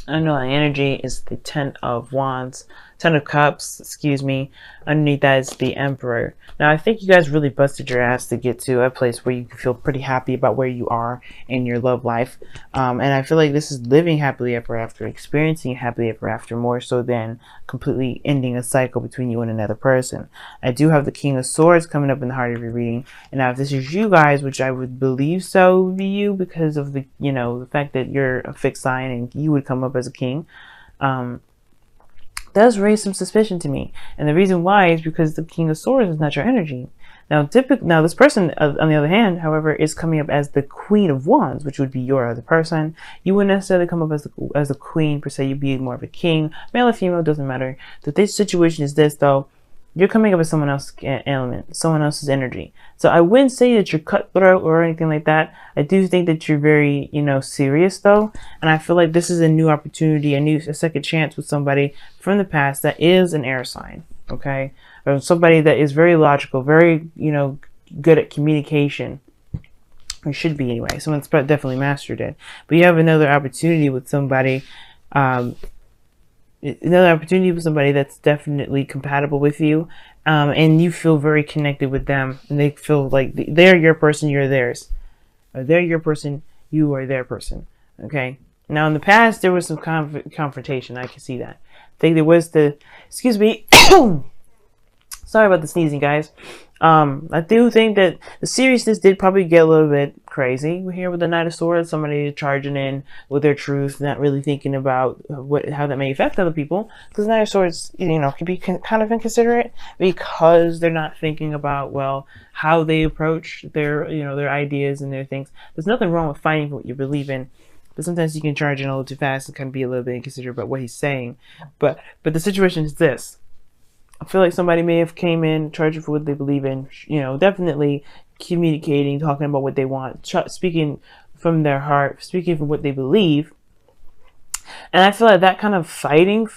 Underlying energy is the Ten of Wands, Ten of Cups, excuse me. Underneath that is the Emperor. Now, I think you guys really busted your ass to get to a place where you can feel pretty happy about where you are in your love life. And I feel like this is living happily ever after, experiencing happily ever after, more so than completely ending a cycle between you and another person. I do have the King of Swords coming up in the heart of your reading. And now, if this is you guys, which I would believe so would be you because of the, the fact that you're a fixed sign and you would come up as a king, does raise some suspicion to me. And the reason why is because the King of Swords is not your energy. Now, this person, on the other hand, however, is coming up as the Queen of Wands, which would be your other person. You wouldn't necessarily come up as the queen per se. You'd be more of a king, male or female, doesn't matter. The situation is this though: you're coming up as someone else's element, someone else's energy. So I wouldn't say that you're cutthroat or anything like that. I do think that you're very, serious though. And I feel like this is a new opportunity, a second chance with somebody from the past that is an air sign, okay? Or somebody that is very logical, very, good at communication. Or should be anyway. Someone's definitely mastered it. But you have another opportunity with somebody, that's definitely compatible with you, and you feel very connected with them, and they feel like they're your person, you're theirs, or they're your person, you are their person. Okay. Now in the past there was some confrontation. I can see that. I think there was excuse me. Sorry about the sneezing, guys. I do think that the seriousness did probably get a little bit crazy. We're here with the Knight of Swords, somebody charging in with their truth, not really thinking about how that may affect other people. Because the Knight of Swords, can be kind of inconsiderate because they're not thinking about, well, how they approach their ideas and their things. There's nothing wrong with fighting for what you believe in. But sometimes you can charge in a little too fast and kind of be a little bit inconsiderate about what he's saying. But the situation is this. I feel like somebody may have came in charging for what they believe in, definitely communicating, talking about what they want, speaking from their heart, speaking from what they believe. And I feel like that kind of fighting,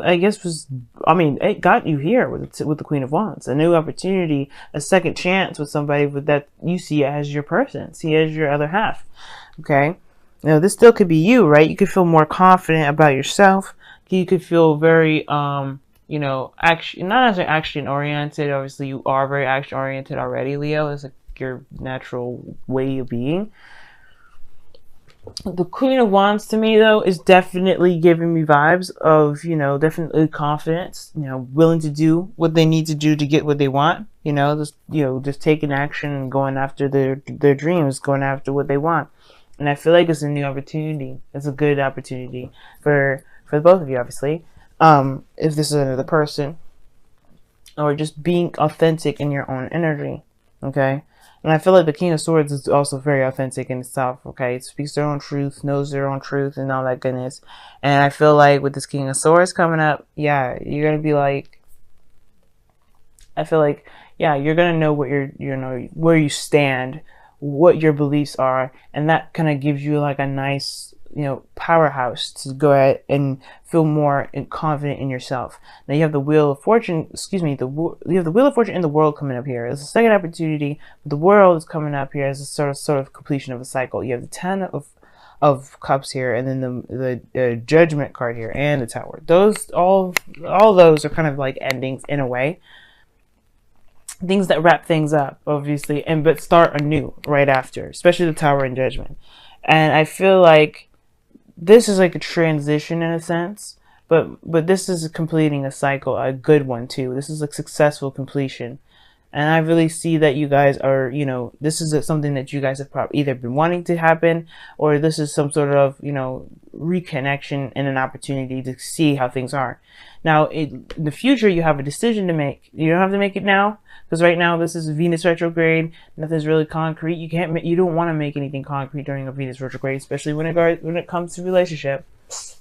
I guess it got you here with the Queen of Wands, a new opportunity, a second chance with somebody that you see as your person, see as your other half. Okay. Now this still could be you, right? You could feel more confident about yourself. You could feel very, action, not as action oriented. Obviously you are very action oriented already, Leo. It's like your natural way of being. The Queen of Wands to me though is definitely giving me vibes of, definitely confidence, willing to do what they need to do to get what they want, just taking action and going after their dreams, going after what they want. And I feel like it's a new opportunity. It's a good opportunity for the both of you, obviously. If this is another person, or just being authentic in your own energy, okay? And I feel like the King of Swords is also very authentic in itself, okay? It speaks their own truth, knows their own truth, and all that goodness. And I feel like with this King of Swords coming up, yeah, you're gonna be like, I feel like, yeah, you're gonna know what where you stand, what your beliefs are, and that kind of gives you like a nice, powerhouse to go ahead and feel more confident in yourself. Now you have the Wheel of Fortune, you have the Wheel of Fortune and the World coming up here. It's a second opportunity, but the World is coming up here as a sort of completion of a cycle. You have the Ten of Cups here, and then the Judgment card here, and the Tower. Those all those are kind of like endings in a way. Things that wrap things up, obviously, but start anew right after, especially the Tower and Judgment. And I feel like this is like a transition in a sense, but this is completing a cycle, a good one too. This is a successful completion. And I really see that you guys are, this is something that you guys have probably either been wanting to happen, or this is some sort of, reconnection and an opportunity to see how things are. Now, in the future, you have a decision to make. You don't have to make it now, because right now this is Venus retrograde. Nothing's really concrete. You don't want to make anything concrete during a Venus retrograde, especially when it comes to relationships.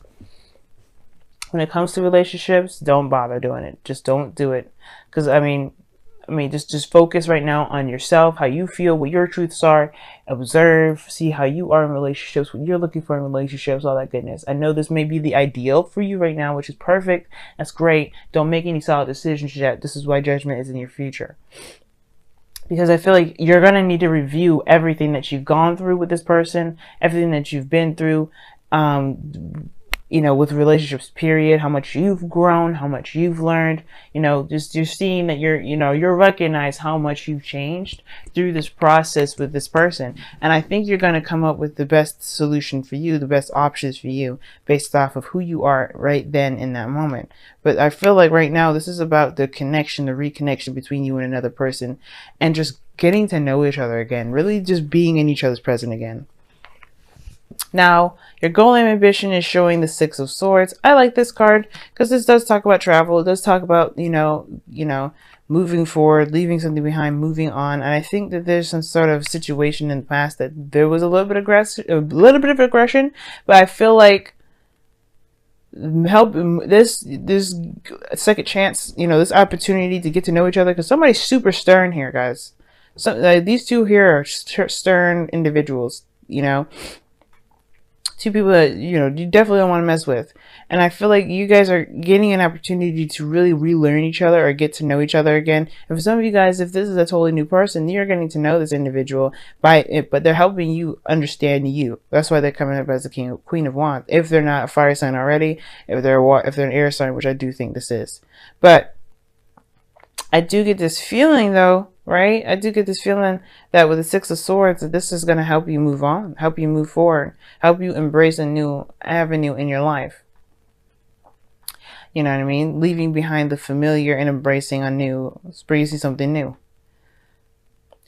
When it comes to relationships, don't bother doing it. Just don't do it, because just focus right now on yourself, how you feel, what your truths are. Observe, see how you are in relationships, what you're looking for in relationships, all that goodness. I know this may be the ideal for you right now, which is perfect. That's great. Don't make any solid decisions yet. This is why Judgment is in your future. Because I feel like you're going to need to review everything that you've gone through with this person, everything that you've been through. you know, with relationships, period, how much you've grown, how much you've learned, you know, just you're seeing that you're recognize how much you've changed through this process with this person. And I think you're going to come up with the best solution for you, the best options for you based off of who you are right then in that moment. But I feel like right now, this is about the connection, the reconnection between you and another person, and just getting to know each other again, really just being in each other's presence again. Now, your goal and ambition is showing the Six of Swords. I like this card because this does talk about travel. It does talk about, moving forward, leaving something behind, moving on. And I think that there's some sort of situation in the past that there was a little bit of aggression, but I feel like this second chance, this opportunity to get to know each other, because somebody's super stern here, guys. So these two here are stern individuals, two people that you definitely don't want to mess with. And I feel like you guys are getting an opportunity to really relearn each other or get to know each other again. And for some of you guys, if this is a totally new person, you're getting to know this individual by it, but they're helping you understand you. That's why they're coming up as the Queen of Wands. If they're not a fire sign already, if they're an air sign, which I do think this is. But I do get this feeling though, right? I do get this feeling that with the Six of Swords, that this is going to help you move on, help you move forward, help you embrace a new avenue in your life. You know what I mean? Leaving behind the familiar and embracing embracing something new.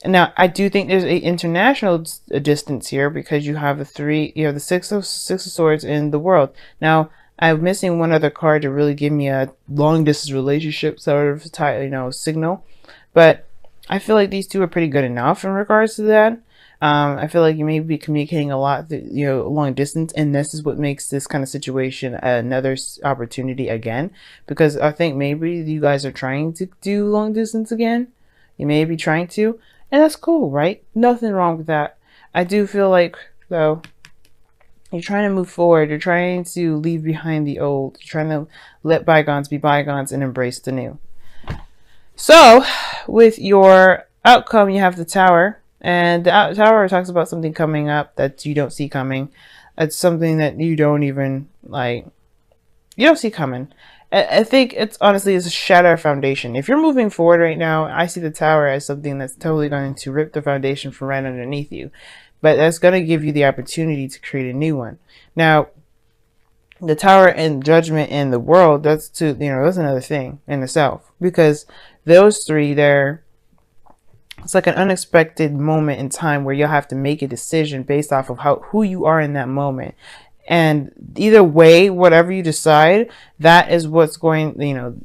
Now, I do think there's an international distance here because you have the Six of Swords in the World. Now, I'm missing one other card to really give me a long distance relationship sort of signal, but I feel like these two are pretty good enough in regards to that. I feel like you may be communicating a lot, long distance, and this is what makes this kind of situation another opportunity again, because I think maybe you guys are trying to do long distance again. You may be trying to, and that's cool, right? Nothing wrong with that. I do feel like, though, you're trying to move forward. You're trying to leave behind the old. You're trying to let bygones be bygones and embrace the new. So, with your outcome, you have the Tower. And the Tower talks about something coming up that you don't see coming. It's something that you don't even, you don't see coming. I think it's honestly a shatter foundation. If you're moving forward right now, I see the Tower as something that's totally going to rip the foundation from right underneath you. But that's going to give you the opportunity to create a new one. Now, the Tower and Judgment in the World, that's another thing in itself. Because those three there, it's like an unexpected moment in time where you'll have to make a decision based off of who you are in that moment. And either way, whatever you decide, that is what's going,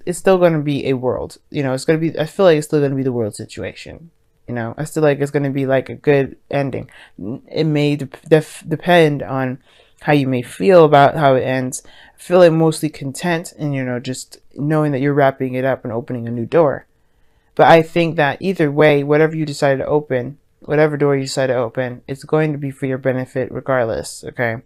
it's still going to be a world. It's going to be, I feel like it's still going to be the world situation. I feel like it's going to be like a good ending. It may depend on how you may feel about how it ends. I feel like mostly content and, just knowing that you're wrapping it up and opening a new door. But I think that either way, whatever you decide to open, whatever door you decide to open, it's going to be for your benefit regardless, okay?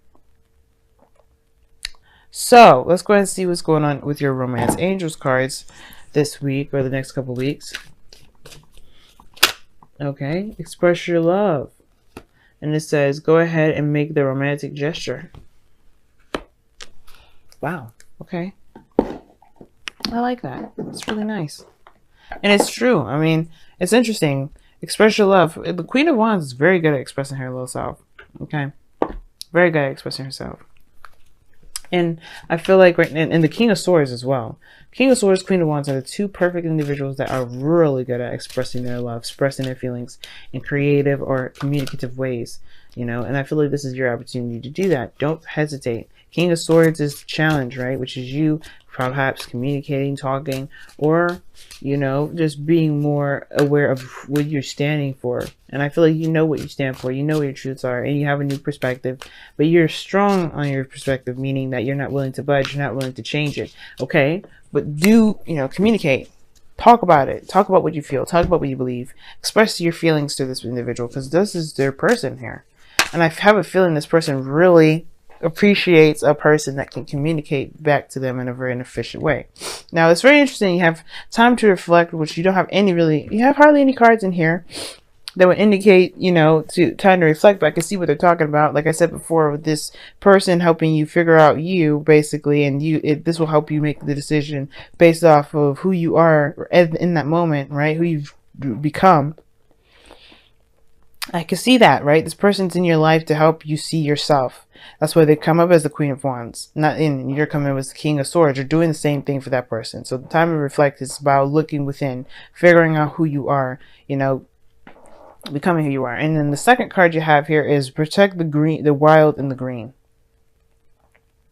So, let's go ahead and see what's going on with your Romance Angels cards this week or the next couple weeks. Okay, express your love. And it says, go ahead and make the romantic gesture. Wow, okay. I like that. It's really nice. And it's true. I mean, it's interesting. Express your love. The Queen of Wands is very good at expressing her little self. Okay? Very good at expressing herself. And I feel like and the King of Swords as well. King of Swords, Queen of Wands are the two perfect individuals that are really good at expressing their love, expressing their feelings in creative or communicative ways. And I feel like this is your opportunity to do that. Don't hesitate. King of Swords is the challenge, right? Which is you perhaps communicating, talking, or, just being more aware of what you're standing for. And I feel like you know what you stand for. You know what your truths are, and you have a new perspective. But you're strong on your perspective, meaning that you're not willing to budge. You're not willing to change it. Okay? But communicate. Talk about it. Talk about what you feel. Talk about what you believe. Express your feelings to this individual, because this is their person here. And I have a feeling this person really appreciates a person that can communicate back to them in a very efficient way. Now, it's very interesting. You have time to reflect, which you don't have you have hardly any cards in here. that would indicate, to time to reflect. But I can see what they're talking about. Like I said before, with this person helping you figure out you, basically, and this will help you make the decision based off of who you are in that moment, right? Who you've become. I can see that, right? This person's in your life to help you see yourself. That's why they come up as the Queen of Wands. Not in you're coming up as the King of Swords. You're doing the same thing for that person. So the time to reflect is about looking within, figuring out who you are, becoming who you are. And then the second card you have here is protect the wild and the green.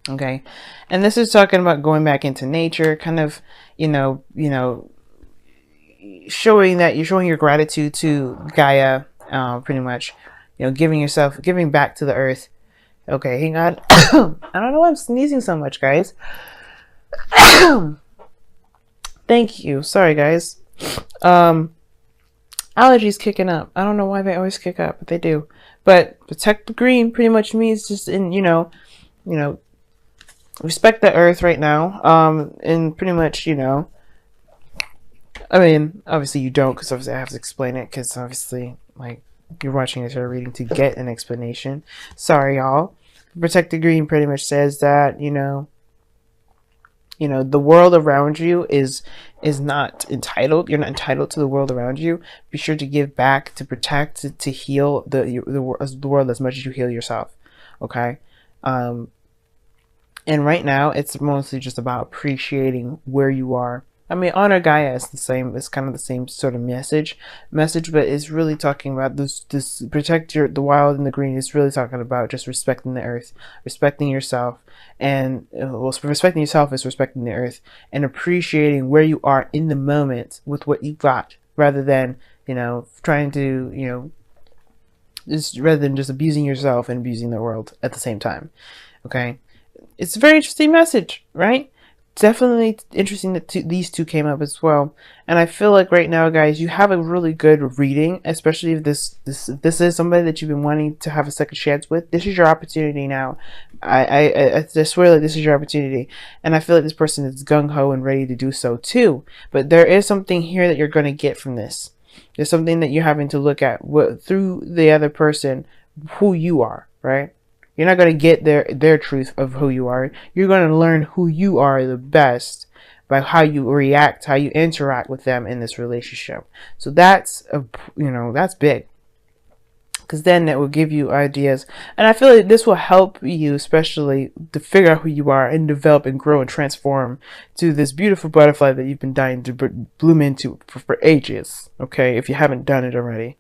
Okay. And this is talking about going back into nature, kind of, showing that you're showing your gratitude to Gaia, pretty much, giving back to the earth. Okay, hang on. I don't know why I'm sneezing so much, guys. Thank you. Sorry, guys. Allergies kicking up. I don't know why they always kick up, but they do. But protect the green pretty much means just respect the earth right now. And pretty much, I mean, obviously you don't, because obviously I have to explain it, because obviously, like, you're watching this or reading to get an explanation. Sorry, y'all. Protect the green pretty much says that, the world around you is not entitled. You're not entitled to the world around you. Be sure to give back, to protect, to heal the world as much as you heal yourself. Okay? And right now, it's mostly just about appreciating where you are. I mean, honor Gaia is the same. It's kind of the same sort of message, but it's really talking about this protect the wild and the green. It's really talking about just respecting the earth, respecting yourself, and respecting yourself is respecting the earth and appreciating where you are in the moment with what you got, rather than trying to rather than just abusing yourself and abusing the world at the same time. Okay, it's a very interesting message, right? Definitely interesting that these two came up as well. And I feel like right now, guys, you have a really good reading, especially if this is somebody that you've been wanting to have a second chance with. This is your opportunity now. I swear that this is your opportunity. And I feel like this person is gung-ho and ready to do so too. But there is something here that you're going to get from this. There's something that you're having to look at through the other person, who you are, right? You're not going to get their truth of who you are. You're going to learn who you are the best by how you react, how you interact with them in this relationship. So that's that's big, because then it will give you ideas. And I feel like this will help you, especially to figure out who you are and develop and grow and transform to this beautiful butterfly that you've been dying to bloom into for ages. Okay, if you haven't done it already.